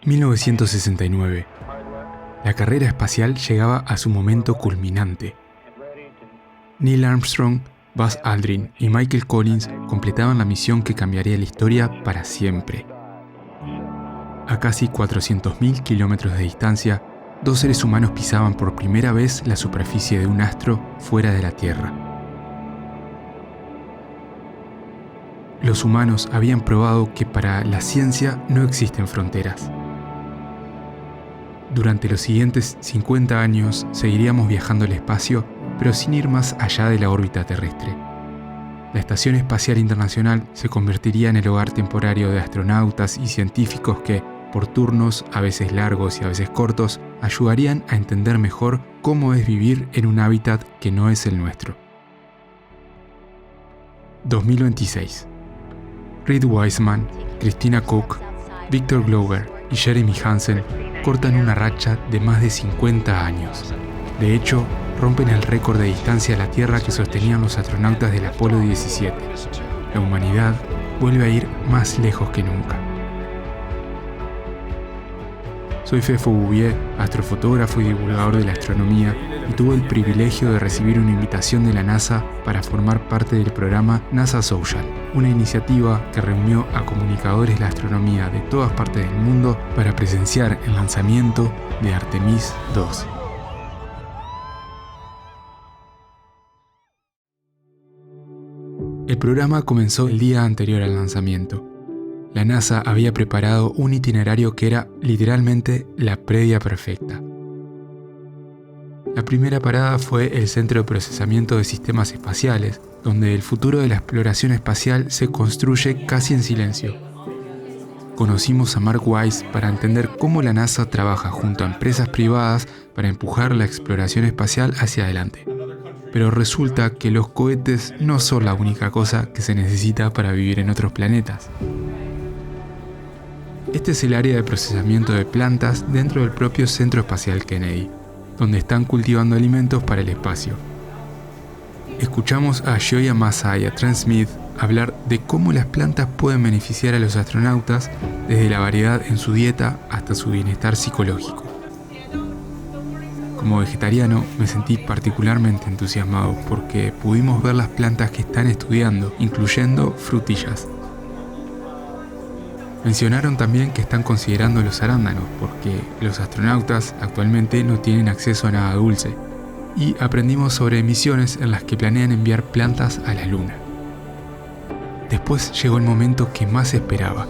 1969. La carrera espacial llegaba a su momento culminante. Neil Armstrong, Buzz Aldrin y Michael Collins completaban la misión que cambiaría la historia para siempre. A casi 400.000 kilómetros de distancia, dos seres humanos pisaban por primera vez la superficie de un astro fuera de la Tierra. Los humanos habían probado que para la ciencia no existen fronteras. Durante los siguientes 50 años seguiríamos viajando al espacio, pero sin ir más allá de la órbita terrestre. La Estación Espacial Internacional se convertiría en el hogar temporario de astronautas y científicos que, por turnos, a veces largos y a veces cortos, ayudarían a entender mejor cómo es vivir en un hábitat que no es el nuestro. 2026. Reed Wiseman, Christina Koch, Victor Glover y Jeremy Hansen cortan una racha de más de 50 años. De hecho, rompen el récord de distancia a la Tierra que sostenían los astronautas del Apolo 17. La humanidad vuelve a ir más lejos que nunca. Soy Fefo Bouvier, astrofotógrafo y divulgador de la astronomía, y tuve el privilegio de recibir una invitación de la NASA para formar parte del programa NASA Social, una iniciativa que reunió a comunicadores de la astronomía de todas partes del mundo para presenciar el lanzamiento de Artemis II. El programa comenzó el día anterior al lanzamiento. La NASA había preparado un itinerario que era literalmente la previa perfecta. La primera parada fue el Centro de Procesamiento de Sistemas Espaciales, donde el futuro de la exploración espacial se construye casi en silencio. Conocimos a Mark Weiss para entender cómo la NASA trabaja junto a empresas privadas para empujar la exploración espacial hacia adelante. Pero resulta que los cohetes no son la única cosa que se necesita para vivir en otros planetas. Este es el área de procesamiento de plantas dentro del propio Centro Espacial Kennedy, donde están cultivando alimentos para el espacio. Escuchamos a Gioia Massa y a Trent Smith hablar de cómo las plantas pueden beneficiar a los astronautas desde la variedad en su dieta hasta su bienestar psicológico. Como vegetariano me sentí particularmente entusiasmado porque pudimos ver las plantas que están estudiando, incluyendo frutillas. Mencionaron también que están considerando los arándanos porque los astronautas actualmente no tienen acceso a nada dulce, y aprendimos sobre misiones en las que planean enviar plantas a la Luna. Después llegó el momento que más esperaba,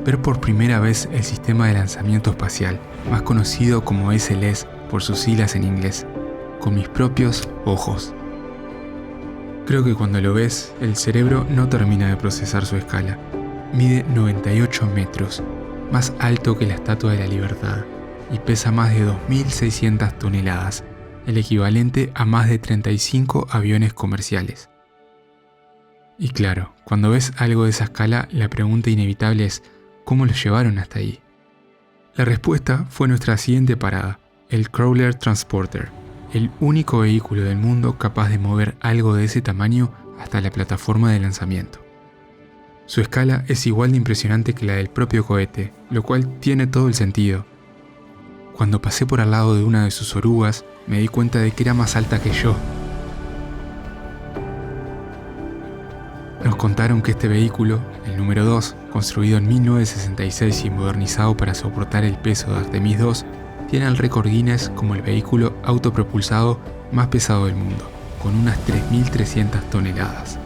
ver por primera vez el sistema de lanzamiento espacial, más conocido como SLS por sus siglas en inglés, con mis propios ojos. Creo que cuando lo ves, el cerebro no termina de procesar su escala. Mide 98 metros, más alto que la Estatua de la Libertad, y pesa más de 2.600 toneladas, el equivalente a más de 35 aviones comerciales. Y claro, cuando ves algo de esa escala, la pregunta inevitable es, ¿cómo lo llevaron hasta ahí? La respuesta fue nuestra siguiente parada, el Crawler Transporter, el único vehículo del mundo capaz de mover algo de ese tamaño hasta la plataforma de lanzamiento. Su escala es igual de impresionante que la del propio cohete, lo cual tiene todo el sentido. Cuando pasé por al lado de una de sus orugas, me di cuenta de que era más alta que yo. Nos contaron que este vehículo, el número 2, construido en 1966 y modernizado para soportar el peso de Artemis II, tiene el récord Guinness como el vehículo autopropulsado más pesado del mundo, con unas 3.300 toneladas.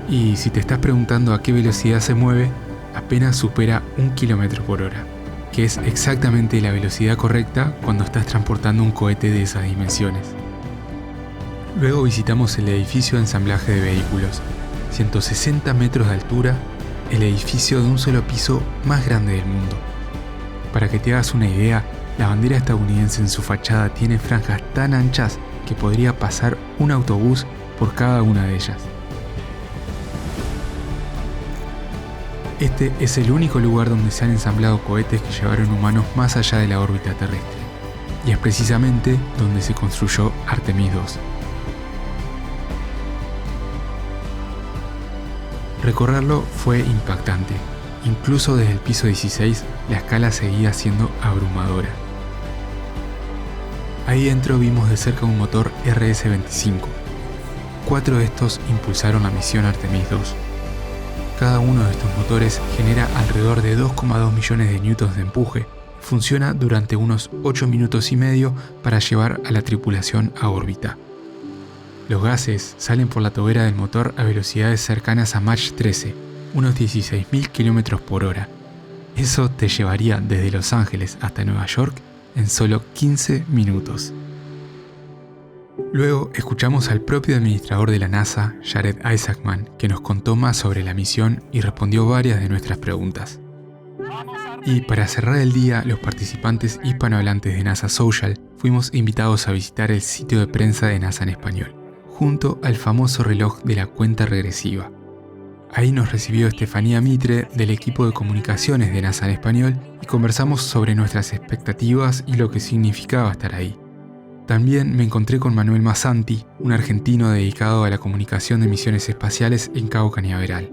Y si te estás preguntando a qué velocidad se mueve, apenas supera 1 km/h, que es exactamente la velocidad correcta cuando estás transportando un cohete de esas dimensiones. Luego visitamos el edificio de ensamblaje de vehículos, 160 metros de altura, el edificio de un solo piso más grande del mundo. Para que te hagas una idea, la bandera estadounidense en su fachada tiene franjas tan anchas que podría pasar un autobús por cada una de ellas. Este es el único lugar donde se han ensamblado cohetes que llevaron humanos más allá de la órbita terrestre, y es precisamente donde se construyó Artemis II. Recorrerlo fue impactante, Incluso desde el piso 16, la escala seguía siendo abrumadora. Ahí dentro vimos de cerca un motor RS-25. 4 de estos impulsaron la misión Artemis II. Cada uno de estos motores genera alrededor de 2,2 millones de newtons de empuje. Funciona durante unos 8 minutos y medio para llevar a la tripulación a órbita. Los gases salen por la tobera del motor a velocidades cercanas a Mach 13, unos 16.000 km por hora. Eso te llevaría desde Los Ángeles hasta Nueva York en solo 15 minutos. Luego escuchamos al propio administrador de la NASA, Jared Isaacman, que nos contó más sobre la misión y respondió varias de nuestras preguntas. Y para cerrar el día, los participantes hispanohablantes de NASA Social fuimos invitados a visitar el sitio de prensa de NASA en español, junto al famoso reloj de la cuenta regresiva. Ahí nos recibió Estefanía Mitre del equipo de comunicaciones de NASA en español y conversamos sobre nuestras expectativas y lo que significaba estar ahí. También me encontré con Manuel Massanti, un argentino dedicado a la comunicación de misiones espaciales en Cabo Cañaveral.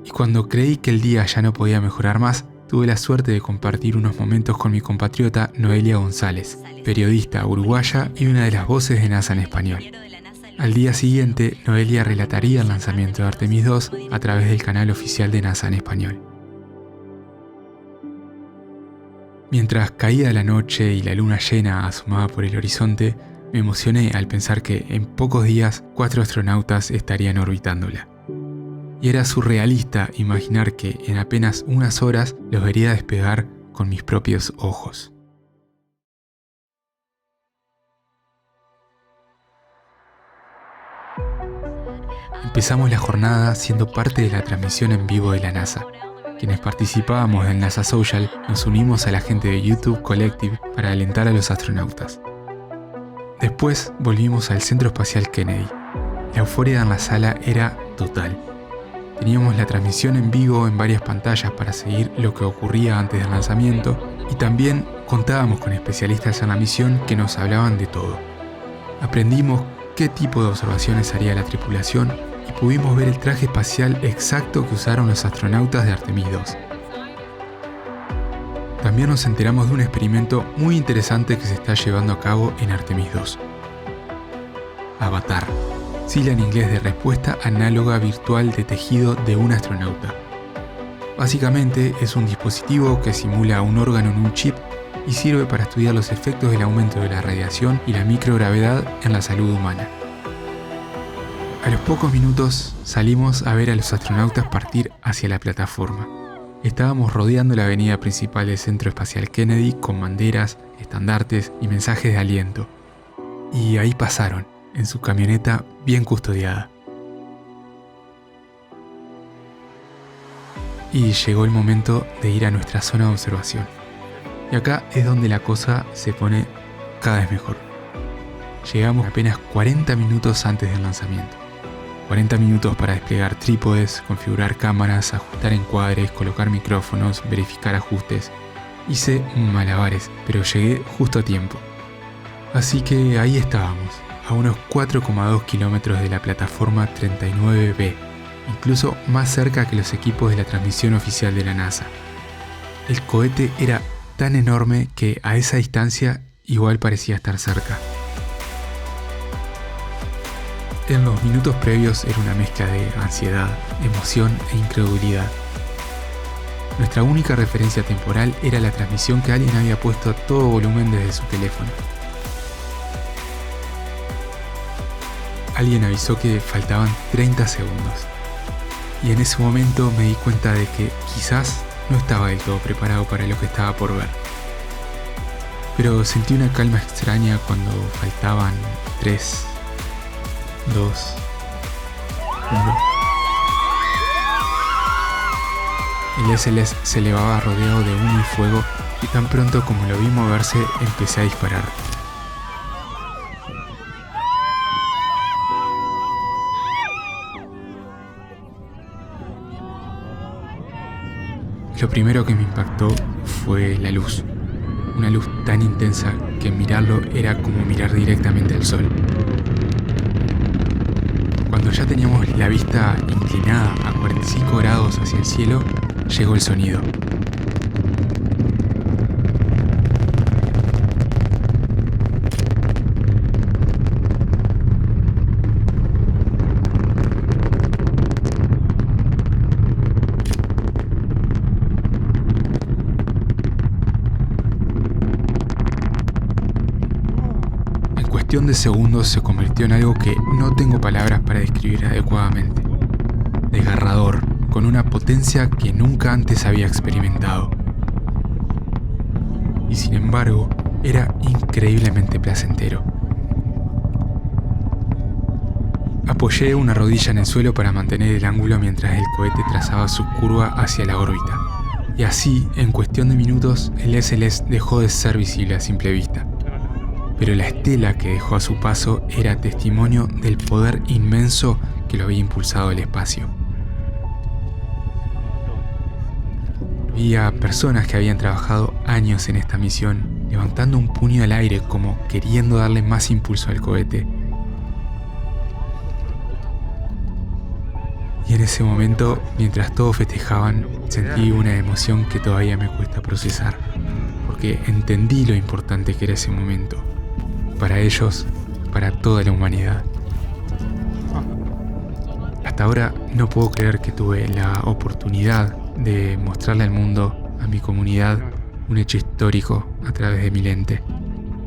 Y cuando creí que el día ya no podía mejorar más, tuve la suerte de compartir unos momentos con mi compatriota Noelia González, periodista uruguaya y una de las voces de NASA en español. Al día siguiente, Noelia relataría el lanzamiento de Artemis II a través del canal oficial de NASA en español. Mientras caía la noche y la luna llena asomaba por el horizonte, me emocioné al pensar que en pocos días 4 astronautas estarían orbitándola. Y era surrealista imaginar que en apenas unas horas los vería despegar con mis propios ojos. Empezamos la jornada siendo parte de la transmisión en vivo de la NASA. Quienes participábamos del NASA Social nos unimos a la gente de YouTube Collective para alentar a los astronautas. Después volvimos al Centro Espacial Kennedy. La euforia en la sala era total. Teníamos la transmisión en vivo en varias pantallas para seguir lo que ocurría antes del lanzamiento y también contábamos con especialistas en la misión que nos hablaban de todo. Aprendimos qué tipo de observaciones haría la tripulación y pudimos ver el traje espacial exacto que usaron los astronautas de Artemis II. También nos enteramos de un experimento muy interesante que se está llevando a cabo en Artemis II. Avatar, sigla en inglés de respuesta análoga virtual de tejido de un astronauta. Básicamente es un dispositivo que simula un órgano en un chip y sirve para estudiar los efectos del aumento de la radiación y la microgravedad en la salud humana. A los pocos minutos salimos a ver a los astronautas partir hacia la plataforma. Estábamos rodeando la avenida principal del Centro Espacial Kennedy con banderas, estandartes y mensajes de aliento. Y ahí pasaron, en su camioneta bien custodiada. Y llegó el momento de ir a nuestra zona de observación. Y acá es donde la cosa se pone cada vez mejor. Llegamos apenas 40 minutos antes del lanzamiento. 40 minutos para desplegar trípodes, configurar cámaras, ajustar encuadres, colocar micrófonos, verificar ajustes. Hice malabares, pero llegué justo a tiempo. Así que ahí estábamos, a unos 4,2 kilómetros de la plataforma 39B, incluso más cerca que los equipos de la transmisión oficial de la NASA. El cohete era tan enorme que a esa distancia igual parecía estar cerca. En los minutos previos era una mezcla de ansiedad, emoción e incredulidad. Nuestra única referencia temporal era la transmisión que alguien había puesto a todo volumen desde su teléfono. Alguien avisó que faltaban 30 segundos. Y en ese momento me di cuenta de que quizás no estaba del todo preparado para lo que estaba por ver. Pero sentí una calma extraña cuando faltaban 3, 2, 1. El SLS se elevaba rodeado de humo y fuego y tan pronto como lo vi moverse empecé a disparar. Lo primero que me impactó fue la luz. Una luz tan intensa que mirarlo era como mirar directamente al sol. Cuando ya teníamos la vista inclinada a 45 grados hacia el cielo, llegó el sonido. En cuestión de segundos se convirtió en algo que no tengo palabras para describir adecuadamente. Desgarrador, con una potencia que nunca antes había experimentado. Y sin embargo, era increíblemente placentero. Apoyé una rodilla en el suelo para mantener el ángulo mientras el cohete trazaba su curva hacia la órbita. Y así, en cuestión de minutos, el SLS dejó de ser visible a simple vista. Pero la estela que dejó a su paso era testimonio del poder inmenso que lo había impulsado al espacio. Vi a personas que habían trabajado años en esta misión, levantando un puño al aire como queriendo darle más impulso al cohete. Y en ese momento, mientras todos festejaban, sentí una emoción que todavía me cuesta procesar, porque entendí lo importante que era ese momento. Para ellos, para toda la humanidad. Hasta ahora no puedo creer que tuve la oportunidad de mostrarle al mundo, a mi comunidad, un hecho histórico a través de mi lente.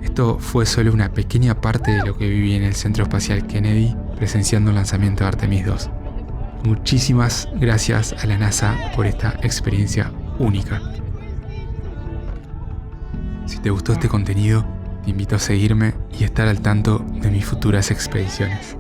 Esto fue solo una pequeña parte de lo que viví en el Centro Espacial Kennedy presenciando el lanzamiento de Artemis II. Muchísimas gracias a la NASA por esta experiencia única. Si te gustó este contenido, te invito a seguirme y estar al tanto de mis futuras expediciones.